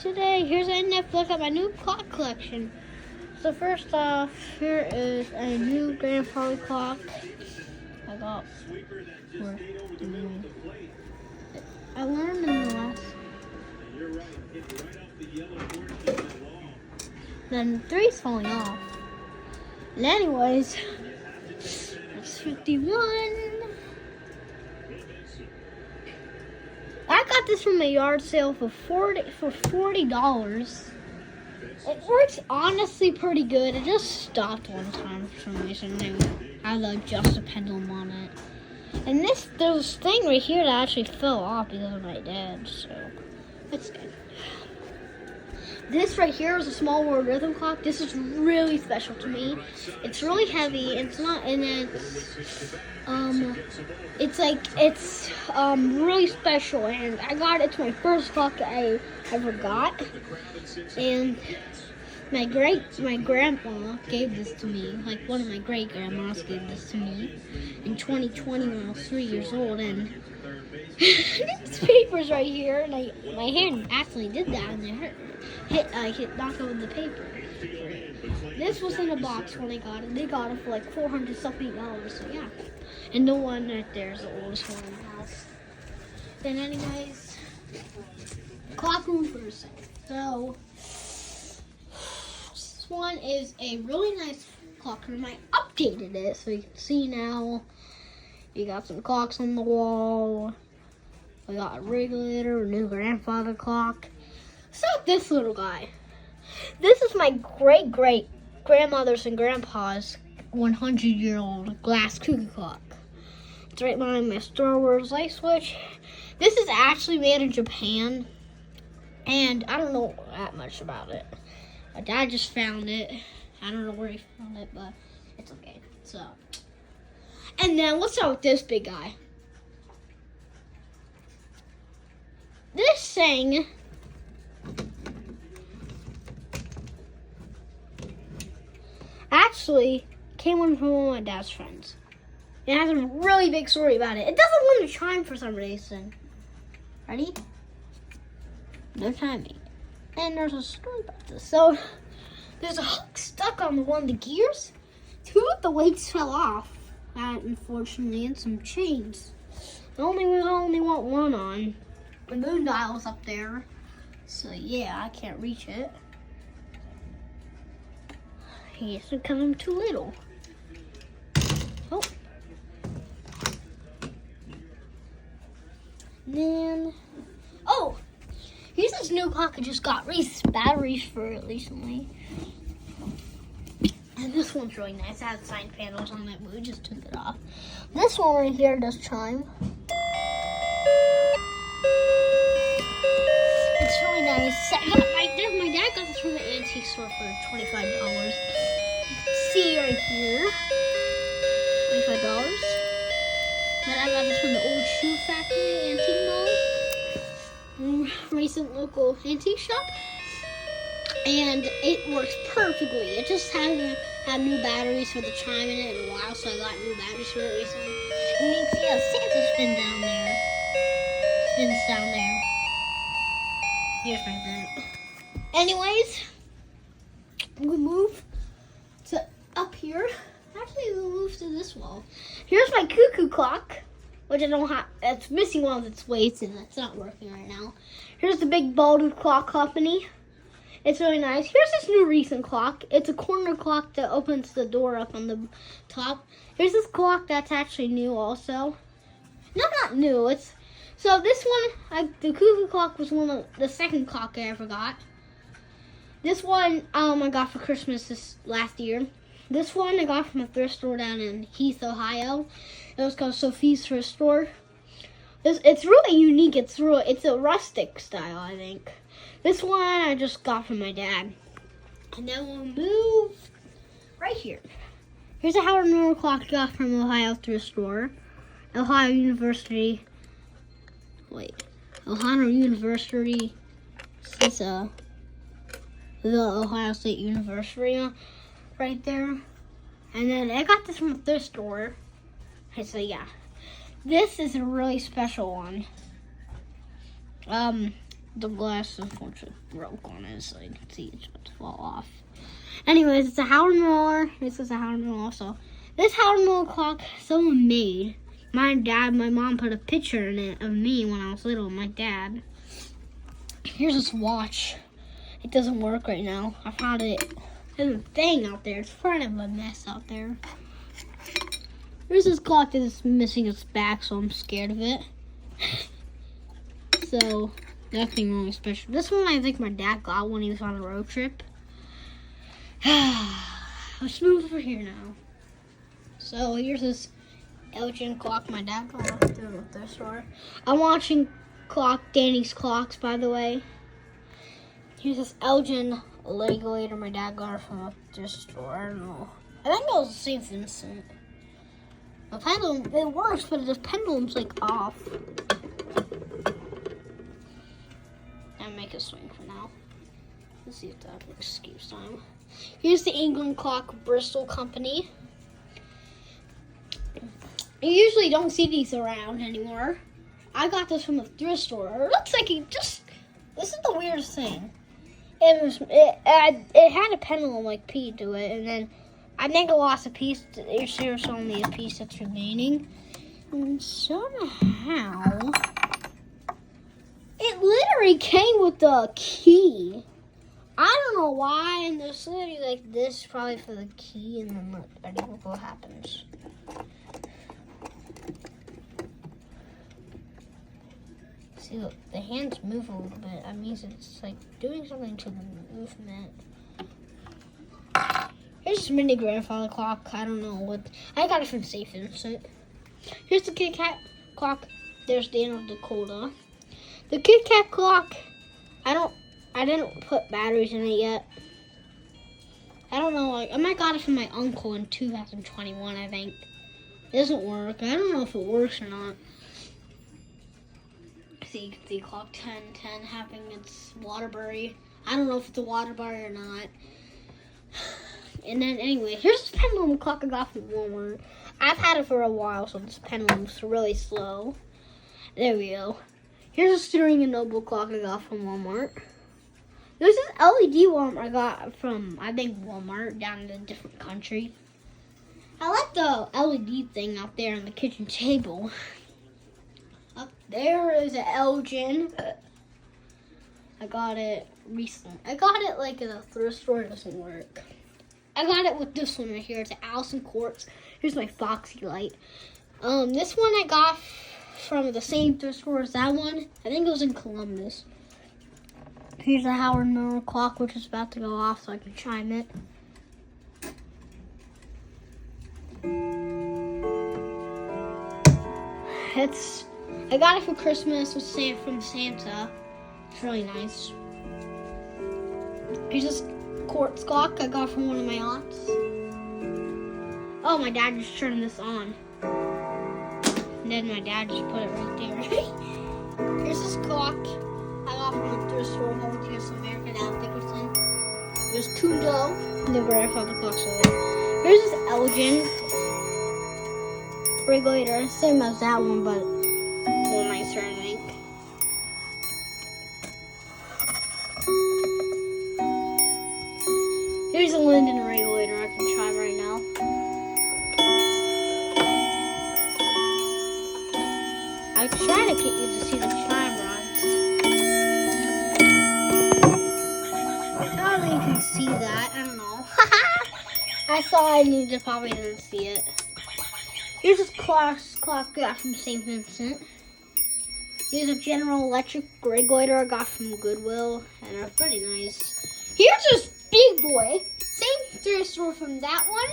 Today, here's a look at my new clock collection. So first off, here is a new grandfather clock I got for I learned in the last. Then 3's falling off. And anyways, it's 51. I got this from a yard sale for $40. It works honestly pretty good. It just stopped one time for some reason. They had to adjust the pendulum on it. And there's thing right here that actually fell off because of my dad, so that's good. This right here is a small world rhythm clock. This is really special to me. It's really heavy. It's really special, and I got it. It's my first clock I ever got, and my grandma gave this to me. Like one of my great grandmas gave this to me in 2020 when I was 3 years old, and this paper's right here, and my hand actually did that, and I knocked over the paper. This was in a box when I got it. They got it for like $400-something, so yeah. And the one right there is the oldest one in the house. Then anyways, clock room for a second. So, this one is a really nice clock room. I updated it so you can see now. You got some clocks on the wall. I got a regulator, a new grandfather clock. So this little guy. This is my great-great-grandmother's and grandpa's 100-year-old glass cuckoo clock. It's right behind my Star Wars light switch. This is actually made in Japan, and I don't know that much about it. My dad just found it. I don't know where he found it, but it's okay. So, and then let's start with this big guy. This thing actually came from one of my dad's friends. It has a really big story about it. It doesn't want to chime for some reason. Ready? No timing. And there's a story about this. So, there's a hook stuck on one of the gears. Two of the weights fell off, unfortunately, and some chains. We only want one on. The moon dial's up there. So, yeah, I can't reach it. Yes, because I'm too little. Oh. Then, here's this new clock I just got batteries for it recently. And this one's really nice. It has side panels on it, but we just took it off. This one right here does chime. It's really nice. My dad got this from the antique store for $25. See right here, $25. But I got this from the old shoe factory antique mall, recent local antique shop, and it works perfectly. It just hasn't had new batteries for the chime in it in a while, so I got new batteries for it recently. And you can see a Santa spin down there. Spins down there. Here's my vent. Anyways, we move to up here. Actually, we'll move to this wall. Here's my cuckoo clock, which I don't have. It's missing one of its weights, and it's not working right now. Here's the big Boulder Clock Company. It's really nice. Here's this new recent clock. It's a corner clock that opens the door up on the top. Here's this clock that's actually new also. Not new. So this one, the cuckoo clock was the second clock I ever got. This one I got for Christmas this last year. This one I got from a thrift store down in Heath, Ohio. It was called Sophie's Thrift Store. It's really unique. It's a rustic style, I think. This one I just got from my dad. And then we'll move right here. Here's a Howard Miller clock I got from Ohio Thrift Store. Ohio University. Ohio University. This is the Ohio State University right there. And then I got this from a thrift store. Okay, so yeah. This is a really special one. the glass unfortunately broke on it, so you can see it just fall off. Anyways, it's a Howard Miller. This is a Howard Miller also. This Howard Miller clock someone made. My mom put a picture in it of me when I was little, my dad. Here's this watch. It doesn't work right now. I found it. There's a thing out there. It's kind of a mess out there. There's this clock that is missing its back, so I'm scared of it. So, nothing really special. This one I think my dad got when he was on a road trip. Let's move over here now. So, here's this Elgin clock my dad got at the thrift store. I'm watching Danny's Clocks, by the way. Here's this Elgin regulator my dad got from a thrift store. I don't know. I think it was St. Vincent. The pendulum, it works, but the pendulum's like off. I'll make a swing for now. Let's see if that escapes time. Here's the England clock, Bristol Company. You usually don't see these around anymore. I got this from a thrift store. It looks like this is the weirdest thing. It had a pendulum like P to it, and then I think I lost a piece. There's only a piece that's remaining. And somehow, it literally came with the key. I don't know why, and there's literally like this, probably for the key, and then look what happens. See, look, the hands move a little bit. That means it's like doing something to the movement. Here's this mini grandfather clock. I don't know what. I got it from St. Vincent. Here's the Kit Kat clock. There's Daniel Dakota. The Kit Kat clock. I didn't put batteries in it yet. I don't know. I might got it from my uncle in 2021. I think it doesn't work. I don't know if it works or not. See, you can see clock 10:10 having its Waterbury. I don't know if it's a Waterbury or not. And then anyway, here's this pendulum clock I got from Walmart. I've had it for a while, so this pendulum's really slow. There we go. Here's a Steering and Noble clock I got from Walmart. There's this LED one I got from, I think, Walmart down in a different country. I like the LED thing out there on the kitchen table. Up there is an Elgin. I got it recently. I got it like in a thrift store. It doesn't work. I got it with this one right here. It's an Allison Quartz. Here's my Foxy light. This one I got from the same thrift store as that one. I think it was in Columbus. Here's a Howard Miller clock, which is about to go off, so I can chime it. I got it for Christmas from Santa. It's really nice. Here's this quartz clock I got from one of my aunts. Oh, my dad just turned this on. And then my dad just put it right there. Here's this clock I got from a thrift store called US American Al Dickerson. There's Kundo, the grandfather clock's over there. Here's this Elgin regulator, same as that one, but a little nicer, I think. Here's a Linden regulator I can try right now. I'm trying to get you to see the chime rods. I don't know if you can see that. I don't know. I thought I needed to, probably didn't see it. Here's this clock I got from St. Vincent. Here's a General Electric regulator I got from Goodwill, and they're pretty nice. Here's this big boy. Same thrift store from that one,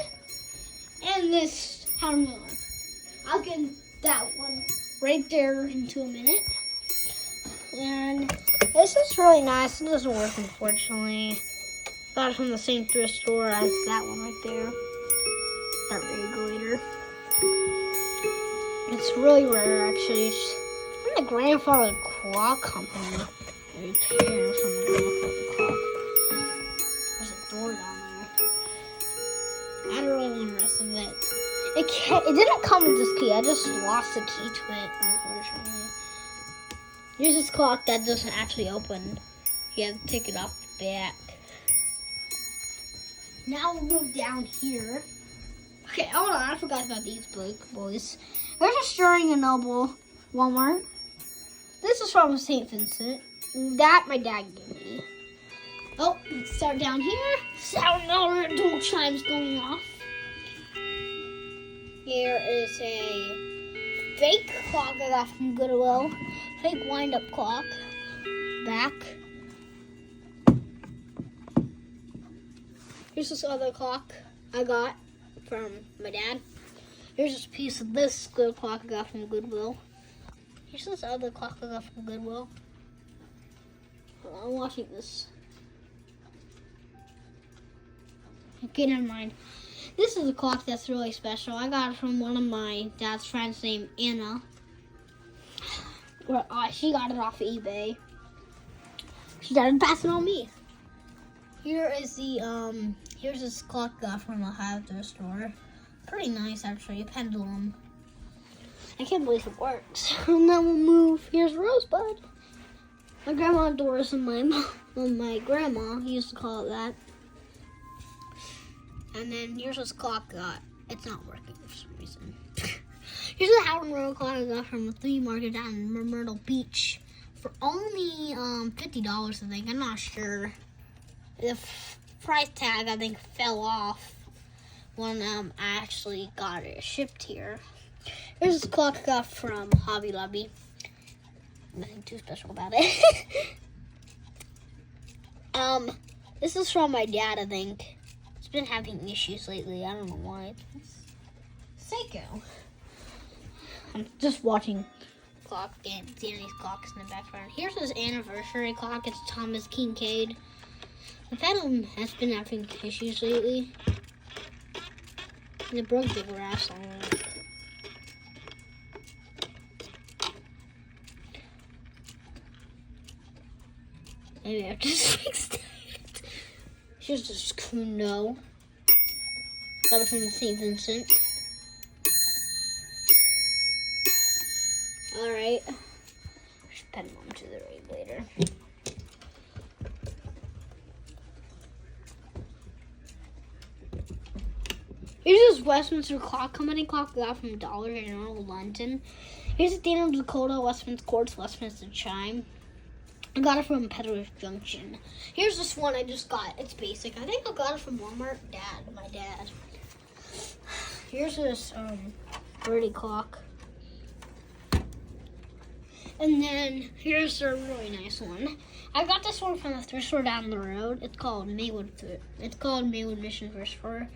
and this Howard Miller. I'll get that one right there into a minute. And this is really nice. It doesn't work, unfortunately. Got it from the same thrift store as that one right there. That regulator. It's really rare, actually. It's from the grandfather clock company. They repair from the grandfather clock. There's a door down there. I don't really want the rest of it. It didn't come with this key. I just lost the key to it, unfortunately. Here's this clock that doesn't actually open. You have to take it off the back. Now we'll move down here. Okay, hold on, I forgot about these boys. There's a Stirring and Noble Walmart. This is from St. Vincent. That my dad gave me. Oh, let's start down here. Sound our dual chimes going off. Here is a fake clock I got from Goodwill. Fake wind-up clock. Back. Here's this other clock I got from my dad. Here's this piece of this good clock I got from Goodwill. Here's this other clock I got from Goodwill. I'm watching this. Okay, never mind. This is a clock that's really special. I got it from one of my dad's friends named Anna. She got it off of eBay. She started passing on me. Here is the here's this clock I got from a hardware store. Pretty nice actually, a pendulum. I can't believe it works. And then we'll move. Here's Rosebud. My grandma Doris and my grandma used to call it that. And then here's this clock I got. It's not working for some reason. Here's a Howard Royal clock I got from a flea market down in Myrtle Beach for only $50, I think. I'm not sure. The price tag, I think, fell off when I actually got it shipped here. Here's this clock I got from Hobby Lobby. Nothing too special about it. This is from my dad, I think. He's been having issues lately. I don't know why. Seiko. I'm just watching clock and seeing these clocks in the background. Here's his anniversary clock. It's Thomas Kincaid. The pendulum has been having issues lately. And it broke the glass on it. Maybe I just fixed it. Here's this Kuno. Got it from St. Vincent. Alright. Should pen them to the right later. Here's this Westminster Clock Company clock I got from Dollar General, London. Here's a Dana Dakota Westminster Quartz Westminster Chime. I got it from Peddler's Junction. Here's this one I just got. It's basic. I think I got it from Walmart. My dad. Here's this birdie clock. And then here's a really nice one. I got this one from the thrift store down the road. It's called Maywood Mission Thrift Store.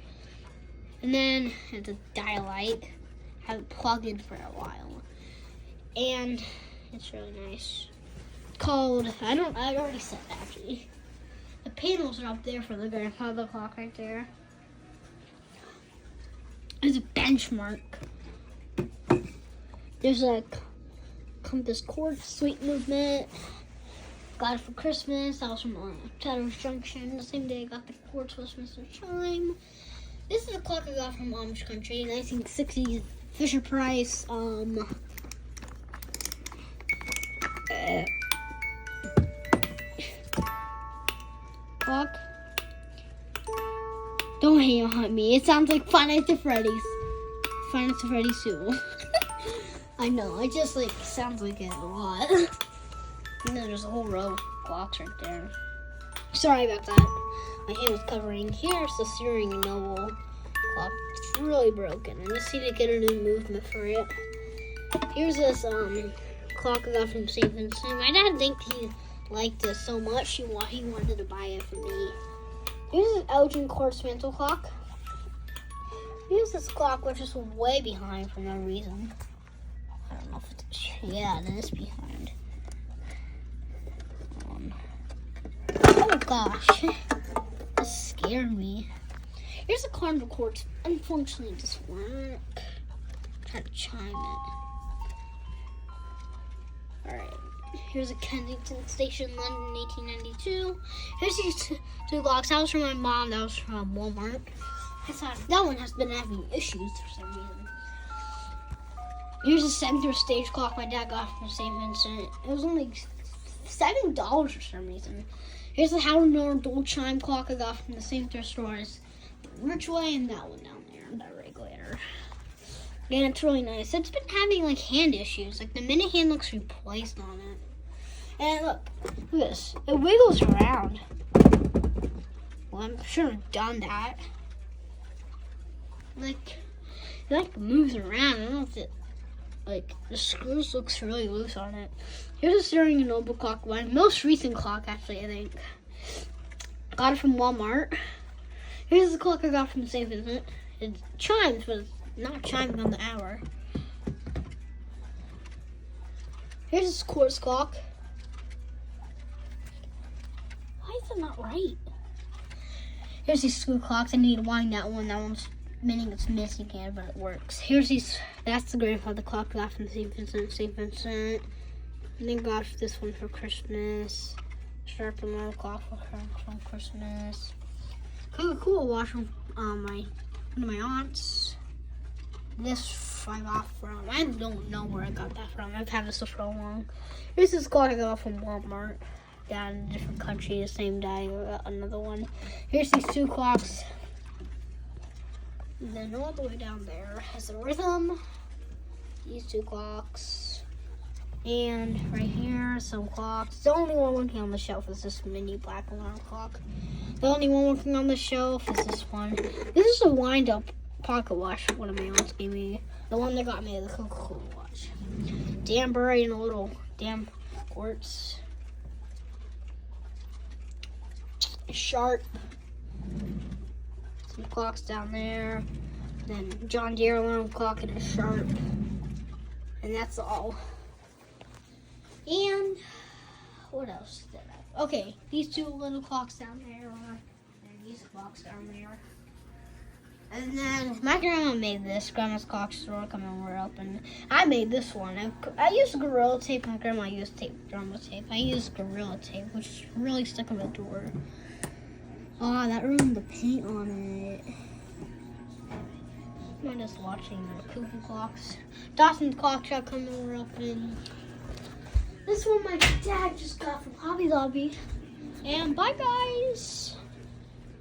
And then it's a dial-light. I haven't plugged in for a while. And it's really nice. Called, I already said that actually. The panels are up there for the grandfather clock right there. There's a benchmark. There's a compass quartz sweet movement. Got it for Christmas. That was from Peddler's Junction. The same day I got the quartz Westminster chime. This is a clock I got from Amish Country, 1960s Fisher Price. Clock. Don't hate on me. It sounds like Five Nights at Freddy's. Five Nights at Freddy's too. I know. It just sounds like it a lot. And then there's a whole row of clocks right there. Sorry about that. My hand was covering. Here's the Stirring and Noble clock. It's really broken. I just need to get a new movement for it. Here's this clock I got from St. Vincent. My dad think he liked this so much he wanted to buy it for me. Here's this Elgin quartz mantle clock. Here's this clock which is way behind for no reason. I don't know if it's it is behind. Oh gosh, this scared me. Here's a Carnival quartz. Unfortunately, it doesn't work. Try to chime it. Alright. Here's a Kensington Station, London, 1892. Here's these two clocks. That was from my mom. That was from Walmart. I thought that one has been having issues for some reason. Here's a 7th stage clock my dad got from St. Vincent. It was only $7 for some reason. Here's the Howard old chime clock I got from the same thrift stores. Ridgeway and that one down there, that regulator. And it's really nice. It's been having like hand issues. Like the minute hand looks replaced on it. And look at this. It wiggles around. Well, I'm sure I've done that. Like, it moves around. I don't know if it, like, the screws looks really loose on it. Here's a Sterling & Noble clock. My most recent clock, actually, I think. Got it from Walmart. Here's the clock I got from St. Vincent. It chimes, but it's not chiming on the hour. Here's this quartz clock. Why is it not right? Here's these screw clocks. I need to wind that one. That one's meaning it's missing here, but it works. Here's these. That's the grandfather clock I got from St. Vincent. St. Vincent. And then got this one for Christmas. Sharp and metal clock for Christmas. Cool watch from one of my aunts. This I got from. I don't know where I got that from. I've had this for so long. Here's this clock I got from Walmart. Down in a different country the same day. I got another one. Here's these two clocks. And then all the way down there has a rhythm. These two clocks. And right here, some clocks. The only one working on the shelf is this mini black alarm clock. The only one working on the shelf is this one. This is a wind-up pocket watch one of my aunts gave me. The one that got me the Coca-Cola watch. Damn bright and a little damn quartz. Sharp. Some clocks down there. Then John Deere alarm clock and a sharp. And that's all. And what else did I? Okay, these two little clocks down there. And these clocks down there. And then my grandma made this. Grandma's clock store coming we're open. I made this one. I used Gorilla Tape. My grandma used drama tape. I used Gorilla Tape, which really stuck on the door. Oh, that ruined the paint on it. I'm just watching the cuckoo clocks. Dawson's clock shop coming we're open. This one my dad just got from Hobby Lobby. And bye guys.